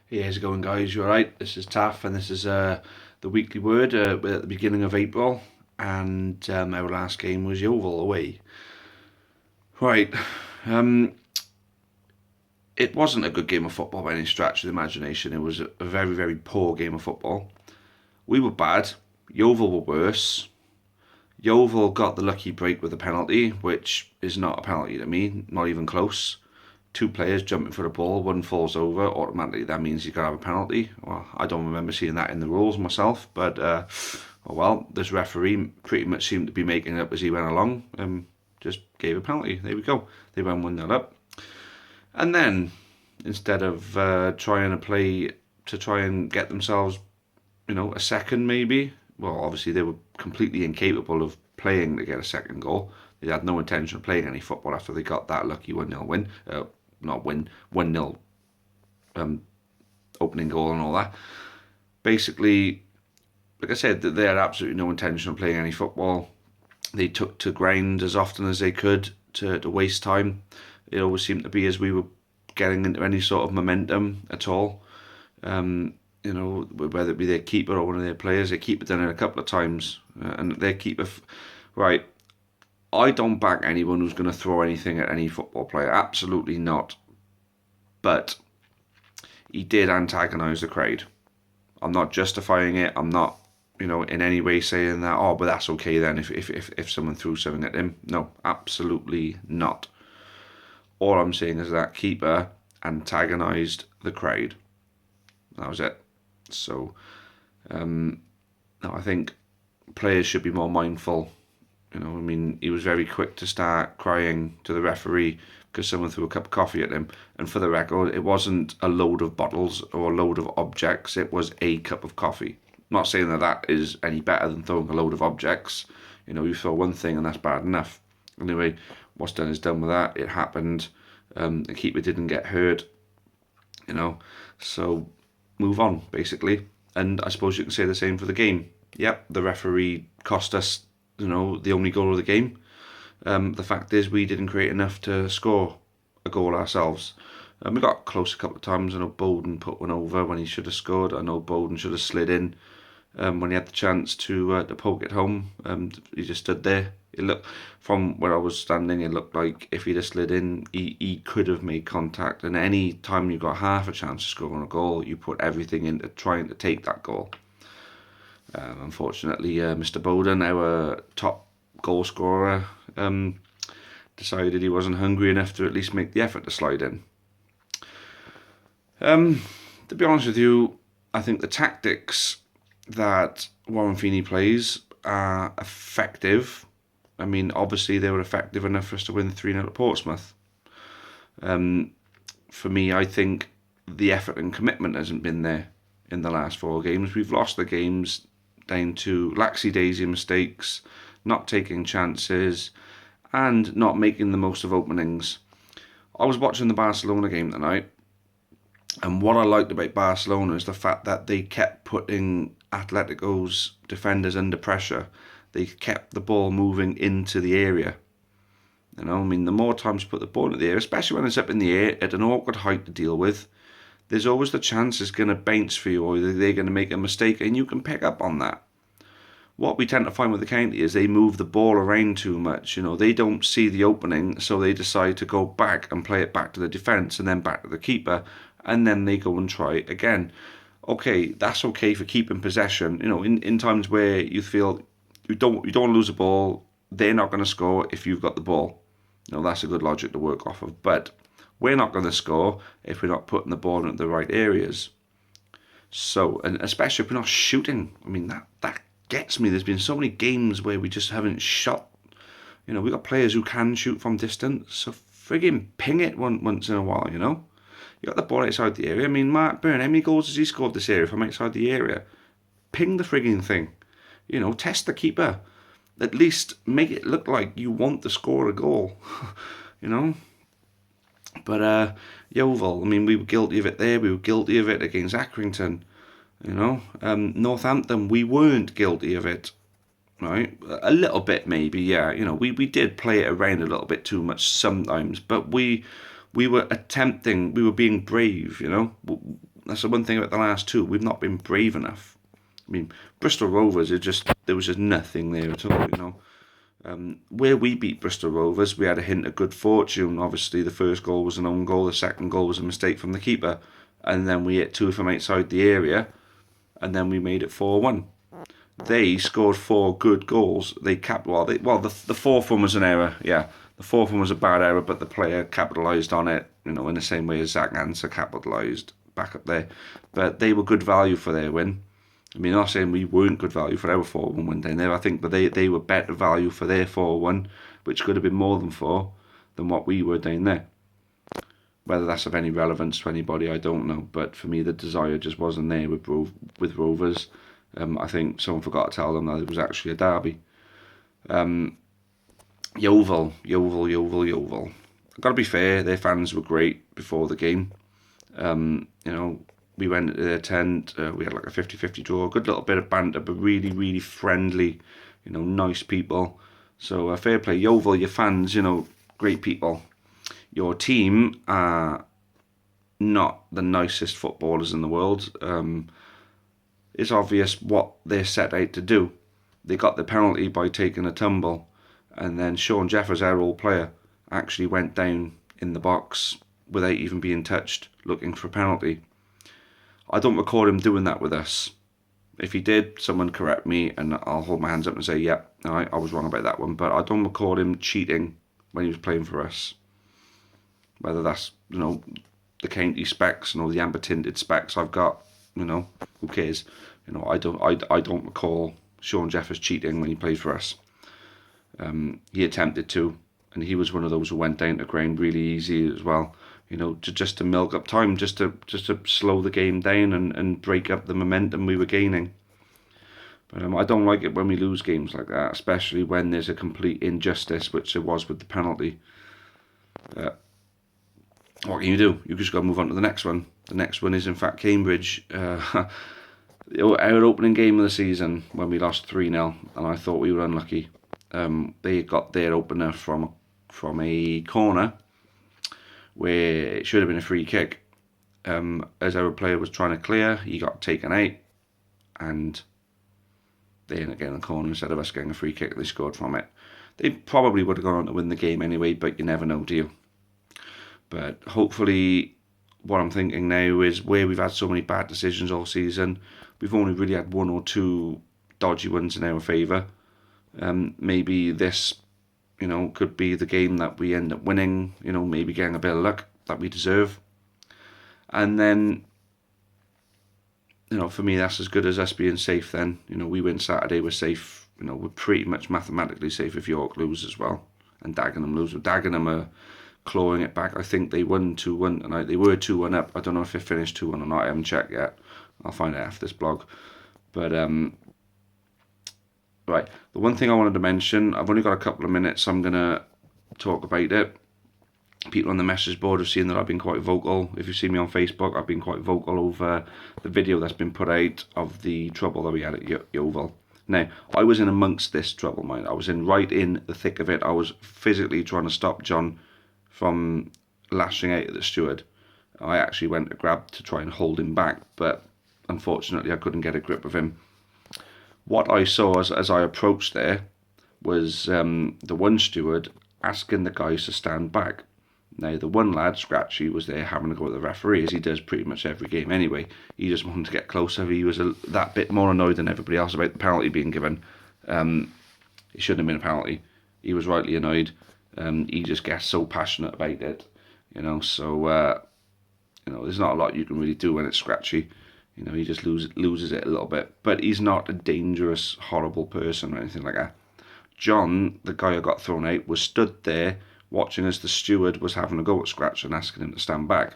Hey, how's it going, guys? You alright? This is Taff, and this is the weekly word. We're at the beginning of April, and our last game was Yeovil away. Right, um, it wasn't a good game of football by any stretch of the imagination. It was a very, very poor game of football. We were bad. Yeovil were worse. Yeovil got the lucky break with a penalty, which is not a penalty to me, not even close. Two players jumping for the ball, one falls over, automatically that means you've got to have a penalty. Well, I don't remember seeing that in the rules myself, but oh well, this referee pretty much seemed to be making it up as he went along. Just gave a penalty. There we go. They went 1-0 up. And then, instead of trying to play to try and get themselves, a second maybe, well, obviously they were completely incapable of playing to get a second goal. They had no intention of playing any football after they got that lucky 1-0 win. Not win, 1-0 opening goal and all that. Basically, like I said, they had absolutely no intention of playing any football. They took to grind as often as they could to waste time. It always seemed to be as we were getting into any sort of momentum at all. Whether it be their keeper or one of their players, their keeper done it a couple of times, and their keeper, right. I don't back anyone who's going to throw anything at any football player. Absolutely not. But he did antagonise the crowd. I'm not justifying it. I'm not, in any way saying that, oh, but that's okay then if someone threw something at him. No, absolutely not. All I'm saying is that keeper antagonised the crowd. That was it. So, no, I think players should be more mindful. He was very quick to start crying to the referee because someone threw a cup of coffee at him. And for the record, it wasn't a load of bottles or a load of objects. It was a cup of coffee. I'm not saying that is any better than throwing a load of objects. You throw one thing and that's bad enough. Anyway, what's done is done with that. It happened. The keeper didn't get hurt. So move on, basically. And I suppose you can say the same for the game. Yep, the referee cost us the only goal of the game. The fact is, we didn't create enough to score a goal ourselves. We got close a couple of times. I know Bowden put one over when he should have scored. I know Bowden should have slid in when he had the chance to poke it home. He just stood there. It looked, from where I was standing, it looked like if he'd have slid in, he could have made contact. And any time you got half a chance to score on a goal, you put everything into trying to take that goal. Unfortunately, Mr. Bowden, our top goal scorer, decided he wasn't hungry enough to at least make the effort to slide in. To be honest with you, I think the tactics that Warren Feeney plays are effective. Obviously they were effective enough for us to win 3-0 at Portsmouth. For me, I think the effort and commitment hasn't been there in the last 4 games. We've lost the games down to laxy-daisy mistakes, not taking chances, and not making the most of openings. I was watching the Barcelona game tonight, and what I liked about Barcelona is the fact that they kept putting Atletico's defenders under pressure. They kept the ball moving into the area. The more times you put the ball in the air, especially when it's up in the air at an awkward height to deal with, there's always the chance it's going to bounce for you or they're going to make a mistake and you can pick up on that. What we tend to find with the county is they move the ball around too much. They don't see the opening, so they decide to go back and play it back to the defence and then back to the keeper, and then they go and try again. Okay, that's okay for keeping possession. In times where you feel you don't want to lose the ball, they're not going to score if you've got the ball. That's a good logic to work off of. But we're not going to score if we're not putting the ball in the right areas. So, and especially if we're not shooting. That gets me. There's been so many games where we just haven't shot. We've got players who can shoot from distance. So frigging ping it once in a while, You got the ball outside the area. Mark Byrne, how many goals has he scored this area from outside the area? Ping the frigging thing. Test the keeper. At least make it look like you want to score a goal. But Yeovil, we were guilty of it there. We were guilty of it against Accrington. Northampton, we weren't guilty of it. Right, a little bit maybe, yeah. We did play it around a little bit too much sometimes, but we were attempting. We were being brave. that's the one thing about the last two. We've not been brave enough. I mean, Bristol Rovers, there was just nothing there at all, you know. Where we beat Bristol Rovers, we had a hint of good fortune. Obviously, the first goal was an own goal, the second goal was a mistake from the keeper, and then we hit two from outside the area, and then we made it 4-1. They scored four good goals. They the fourth one was an error. Yeah, the fourth one was a bad error, but the player capitalised on it. You know, in the same way as Zach Ansah capitalised back up there. But they were good value for their win. I mean, I'm not saying we weren't good value for our 4-1 win down there. I think, but they were better value for their 4-1, which could have been more than 4 than what we were down there. Whether that's of any relevance to anybody, I don't know. But for me, the desire just wasn't there with Rovers. I think someone forgot to tell them that it was actually a derby. Yeovil. I've got to be fair, their fans were great before the game. You know, we went to their tent, we had like a 50-50 draw, a good little bit of banter, but really, really friendly, you know, nice people. So fair play. Yeovil, your fans, you know, great people. Your team are not the nicest footballers in the world. It's obvious what they're set out to do. They got the penalty by taking a tumble, and then Sean Jeffers, our old player, actually went down in the box without even being touched, looking for a penalty. I don't recall him doing that with us. If he did, someone correct me, and I'll hold my hands up and say, yeah, alright, I was wrong about that one. But I don't recall him cheating when he was playing for us. Whether that's, you know, the county specs, you know, the amber tinted specs I've got, you know, who cares? You know, I don't recall Sean Jeffers cheating when he played for us. He attempted to, and he was one of those who went down to ground really easy as well. You know, just to milk up time, just to slow the game down and break up the momentum we were gaining. But I don't like it when we lose games like that, especially when there's a complete injustice, which there was with the penalty. What can you do? You just got to move on to the next one. The next one is, in fact, Cambridge. Our opening game of the season when we lost 3-0, and I thought we were unlucky. They got their opener from a corner where it should have been a free kick. As our player was trying to clear, he got taken out, and they ended up getting the corner instead of us getting a free kick. They scored from it. They probably would have gone on to win the game anyway, but you never know, do you? But hopefully, what I'm thinking now is where we've had so many bad decisions all season, we've only really had one or two dodgy ones in our favour. Maybe this, you know, could be the game that we end up winning, you know, maybe getting a bit of luck that we deserve. And then, you know, for me, that's as good as us being safe then. You know, we win Saturday, we're safe. You know, we're pretty much mathematically safe if York lose as well. And Dagenham lose. Dagenham are clawing it back. I think they won 2-1 tonight. They were 2-1 up. I don't know if it finished 2-1 or not. I haven't checked yet. I'll find out after this blog. But, right. The one thing I wanted to mention, I've only got a couple of minutes, so I'm going to talk about it. People on the message board have seen that I've been quite vocal. If you see me on Facebook, I've been quite vocal over the video that's been put out of the trouble that we had at Yeovil. Now, I was in amongst this trouble, mind. I was right in the thick of it. I was physically trying to stop John from lashing out at the steward. I actually went to grab to try and hold him back, but unfortunately I couldn't get a grip of him. What I saw as I approached there was the one steward asking the guys to stand back. Now, the one lad, Scratchy, was there having a go at the referee, as he does pretty much every game anyway. He just wanted to get closer. He was that bit more annoyed than everybody else about the penalty being given. It shouldn't have been a penalty. He was rightly annoyed. He just gets so passionate about it, you know. So, you know, there's not a lot you can really do when it's Scratchy. You know, he just loses it a little bit. But he's not a dangerous, horrible person or anything like that. John, the guy who got thrown out, was stood there watching as the steward was having a go at Scratch and asking him to stand back.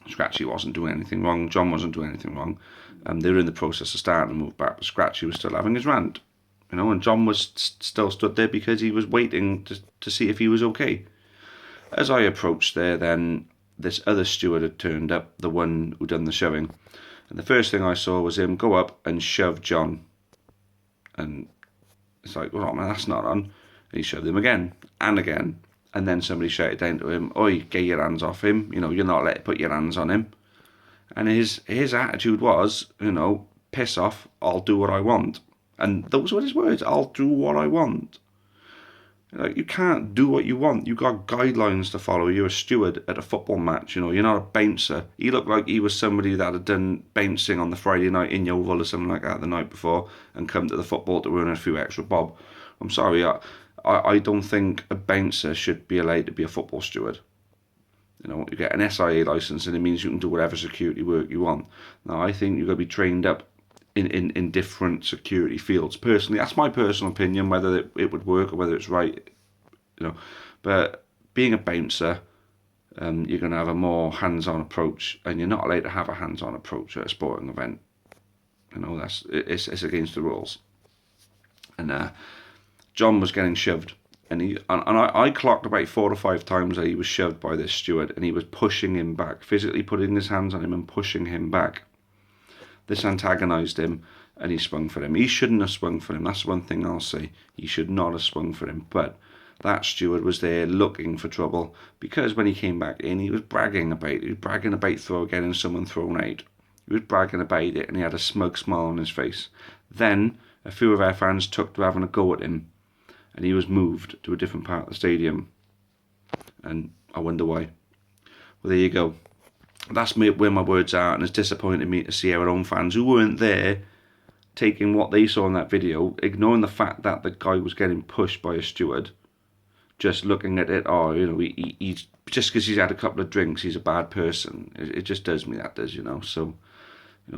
Scratchy wasn't doing anything wrong. John wasn't doing anything wrong. They were in the process of starting to move back, but Scratchy was still having his rant. You know, and John was still stood there because he was waiting to see if he was okay. As I approached there, then this other steward had turned up, the one who done the shoving. And the first thing I saw was him go up and shove John. And it's like, well, man, that's not on. And he shoved him again and again. And then somebody shouted down to him, "Oi, get your hands off him. You know, you're not let to put your hands on him." And his attitude was, piss off, I'll do what I want. And those were his words, I'll do what I want. Like, you can't do what you want. You've got guidelines to follow. You're a steward at a football match. You're not a bouncer. He looked like he was somebody that had done bouncing on the Friday night in Yeovil or something like that the night before and come to the football to earn a few extra bob. I'm sorry, I don't think a bouncer should be allowed to be a football steward. You get an SIA license and it means you can do whatever security work you want. Now, I think you've got to be trained up in different security fields. Personally, that's my personal opinion, whether it would work or whether it's right. But being a bouncer, you're going to have a more hands-on approach, and you're not allowed to have a hands-on approach at a sporting event. It's against the rules. And John was getting shoved, and I clocked about 4 or 5 times that he was shoved by this steward, and he was pushing him back, physically putting his hands on him and pushing him back. This antagonised him, and he swung for him. He shouldn't have swung for him. That's one thing I'll say. He should not have swung for him. But that steward was there looking for trouble, because when he came back in, he was bragging about it. He was bragging about getting someone thrown out. He was bragging about it, and he had a smug smile on his face. Then a few of our fans took to having a go at him, and he was moved to a different part of the stadium. And I wonder why. Well, there you go. That's where my words are, and it's disappointed me to see our own fans who weren't there taking what they saw in that video, ignoring the fact that the guy was getting pushed by a steward, just looking at it, he's just because he's had a couple of drinks, he's a bad person. It just does me, that does, So,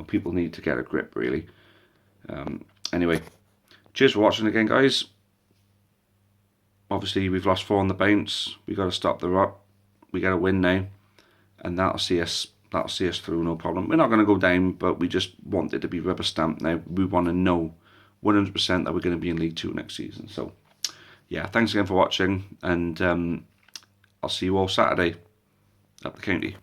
people need to get a grip, really. Anyway, cheers for watching again, guys. Obviously, we've lost 4 on the bounce. We've got to stop the rot. We got to win now. And that'll see us through, no problem. We're not going to go down, but we just want it to be rubber stamped now. We want to know 100% that we're going to be in League 2 next season. So, yeah, thanks again for watching, and I'll see you all Saturday up the county.